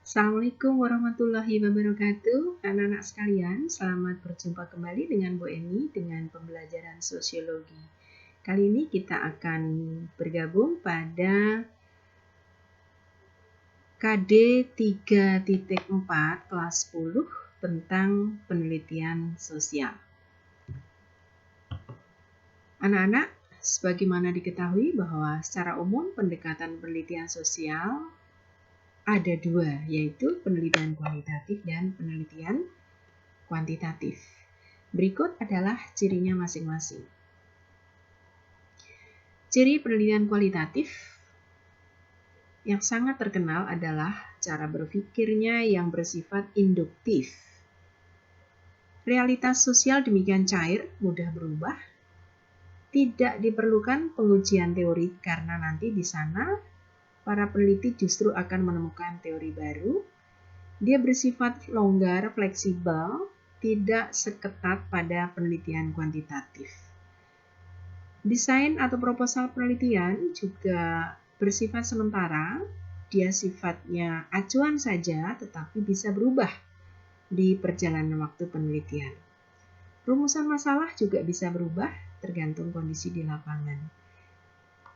Assalamualaikum warahmatullahi wabarakatuh. Anak-anak sekalian, selamat berjumpa kembali dengan Bu Eni dengan pembelajaran sosiologi. Kali ini kita akan bergabung pada KD 3.4 kelas 10 tentang penelitian sosial. Anak-anak, sebagaimana diketahui bahwa secara umum pendekatan penelitian sosial ada dua, yaitu penelitian kualitatif dan penelitian kuantitatif. Berikut adalah cirinya masing-masing. Ciri penelitian kualitatif yang sangat terkenal adalah cara berpikirnya yang bersifat induktif. Realitas sosial demikian cair, mudah berubah. Tidak diperlukan pengujian teori karena nanti di sana para peneliti justru akan menemukan teori baru. Dia bersifat longgar, fleksibel, tidak seketat pada penelitian kuantitatif. Desain atau proposal penelitian juga bersifat sementara. Dia sifatnya acuan saja, tetapi bisa berubah di perjalanan waktu penelitian. Rumusan masalah juga bisa berubah tergantung kondisi di lapangan.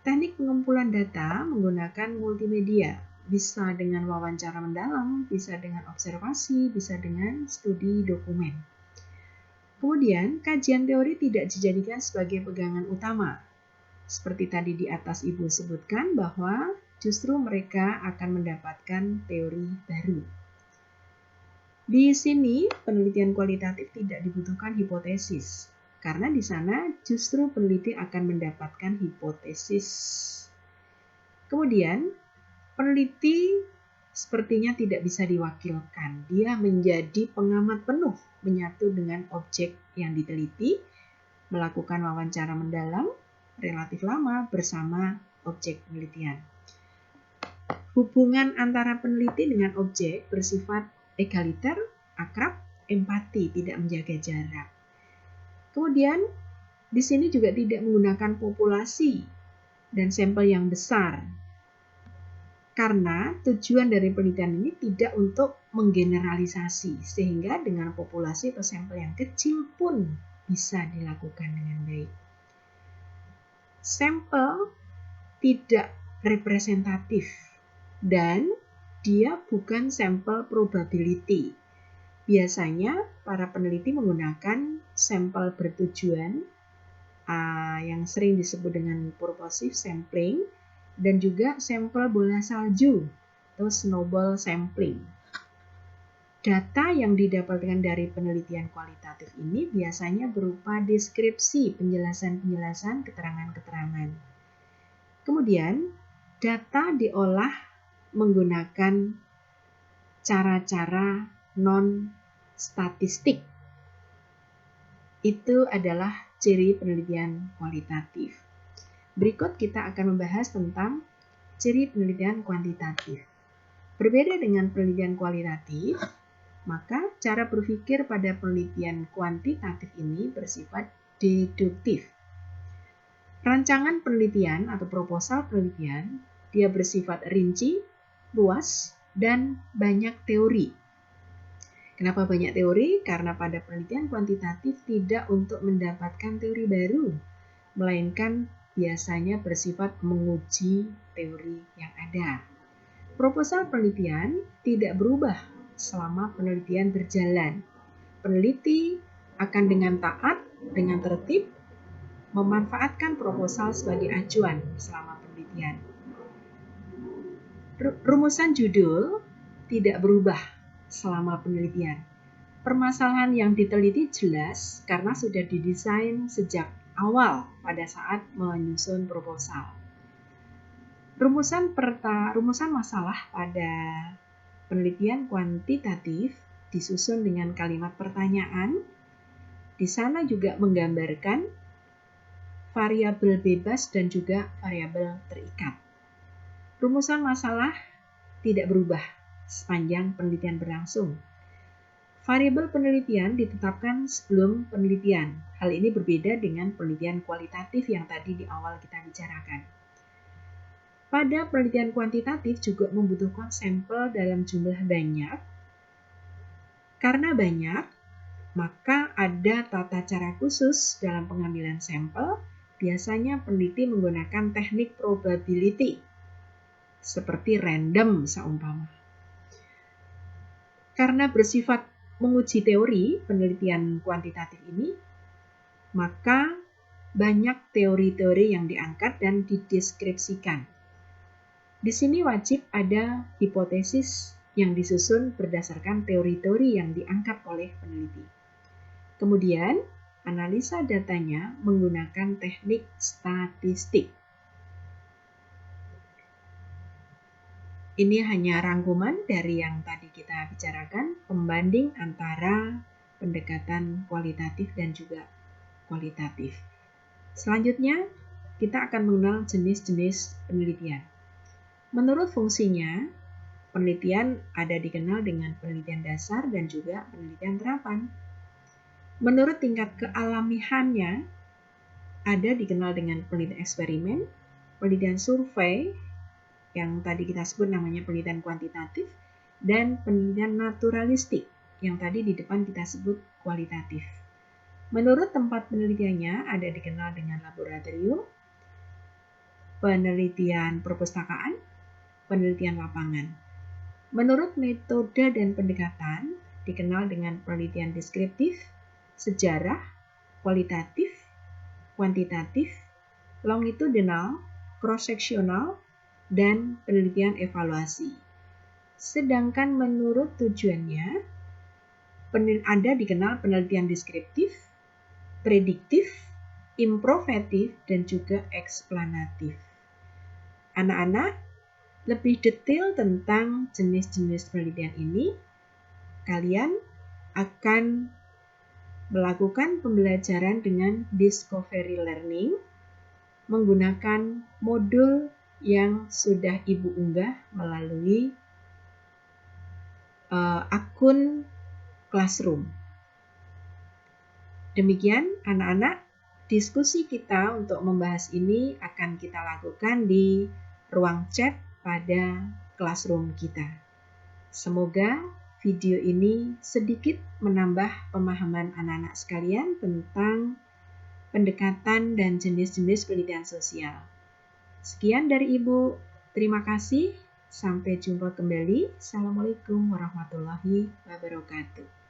Teknik pengumpulan data menggunakan multimedia, bisa dengan wawancara mendalam, bisa dengan observasi, bisa dengan studi dokumen. Kemudian, kajian teori tidak dijadikan sebagai pegangan utama. Seperti tadi di atas Ibu sebutkan bahwa justru mereka akan mendapatkan teori baru. Di sini, penelitian kualitatif tidak dibutuhkan hipotesis. Karena di sana justru peneliti akan mendapatkan hipotesis. Kemudian, peneliti sepertinya tidak bisa diwakilkan. Dia menjadi pengamat penuh, menyatu dengan objek yang diteliti, melakukan wawancara mendalam, relatif lama bersama objek penelitian. Hubungan antara peneliti dengan objek bersifat egaliter, akrab, empati, tidak menjaga jarak. Kemudian, di sini juga tidak menggunakan populasi dan sampel yang besar. Karena tujuan dari penelitian ini tidak untuk menggeneralisasi, sehingga dengan populasi atau sampel yang kecil pun bisa dilakukan dengan baik. Sampel tidak representatif dan dia bukan sampel probability. Biasanya para peneliti menggunakan sampel bertujuan yang sering disebut dengan purposive sampling dan juga sampel bola salju atau snowball sampling. Data yang didapatkan dari penelitian kualitatif ini biasanya berupa deskripsi, penjelasan-penjelasan, keterangan-keterangan. Kemudian, data diolah menggunakan cara-cara non-statistik. Itu adalah ciri penelitian kualitatif. Berikut kita akan membahas tentang ciri penelitian kuantitatif. Berbeda dengan penelitian kualitatif, maka cara berpikir pada penelitian kuantitatif ini bersifat deduktif. Rancangan penelitian atau proposal penelitian, dia bersifat rinci, luas, dan banyak teori. Kenapa banyak teori? Karena pada penelitian kuantitatif tidak untuk mendapatkan teori baru, melainkan biasanya bersifat menguji teori yang ada. Proposal penelitian tidak berubah selama penelitian berjalan. Peneliti akan dengan taat, dengan tertib, memanfaatkan proposal sebagai acuan selama penelitian. Rumusan judul tidak berubah selama penelitian. Permasalahan yang diteliti jelas karena sudah didesain sejak awal pada saat menyusun proposal. Rumusan masalah pada penelitian kuantitatif disusun dengan kalimat pertanyaan. Di sana juga menggambarkan variabel bebas dan juga variabel terikat. Rumusan masalah tidak berubah sepanjang penelitian berlangsung. Variabel penelitian ditetapkan sebelum penelitian. Hal ini berbeda dengan penelitian kualitatif yang tadi di awal kita bicarakan. Pada penelitian kuantitatif juga membutuhkan sampel dalam jumlah banyak. Karena banyak, maka ada tata cara khusus dalam pengambilan sampel. Biasanya peneliti menggunakan teknik probability, seperti random seumpama. Karena bersifat menguji teori penelitian kuantitatif ini, maka banyak teori-teori yang diangkat dan dideskripsikan. Di sini wajib ada hipotesis yang disusun berdasarkan teori-teori yang diangkat oleh peneliti. Kemudian, analisa datanya menggunakan teknik statistik. Ini hanya rangkuman dari yang tadi kita bicarakan, pembanding antara pendekatan kualitatif dan juga kualitatif. Selanjutnya, kita akan mengenal jenis-jenis penelitian. Menurut fungsinya, penelitian ada dikenal dengan penelitian dasar dan juga penelitian terapan. Menurut tingkat kealamihannya, ada dikenal dengan penelitian eksperimen, penelitian survei, yang tadi kita sebut namanya penelitian kuantitatif, dan penelitian naturalistik, yang tadi di depan kita sebut kualitatif. Menurut tempat penelitiannya, ada dikenal dengan laboratorium, penelitian perpustakaan, penelitian lapangan. Menurut metode dan pendekatan, dikenal dengan penelitian deskriptif, sejarah, kualitatif, kuantitatif, longitudinal, cross-sectional, dan penelitian evaluasi. Sedangkan menurut tujuannya, ada dikenal penelitian deskriptif, prediktif, improvatif, dan juga eksplanatif. Anak-anak, lebih detail tentang jenis-jenis penelitian ini, kalian akan melakukan pembelajaran dengan discovery learning menggunakan modul yang sudah Ibu unggah melalui akun Classroom. Demikian anak-anak, diskusi kita untuk membahas ini akan kita lakukan di ruang chat pada Classroom kita. Semoga video ini sedikit menambah pemahaman anak-anak sekalian tentang pendekatan dan jenis-jenis penelitian sosial. Sekian dari Ibu, terima kasih. Sampai jumpa kembali. Assalamualaikum warahmatullahi wabarakatuh.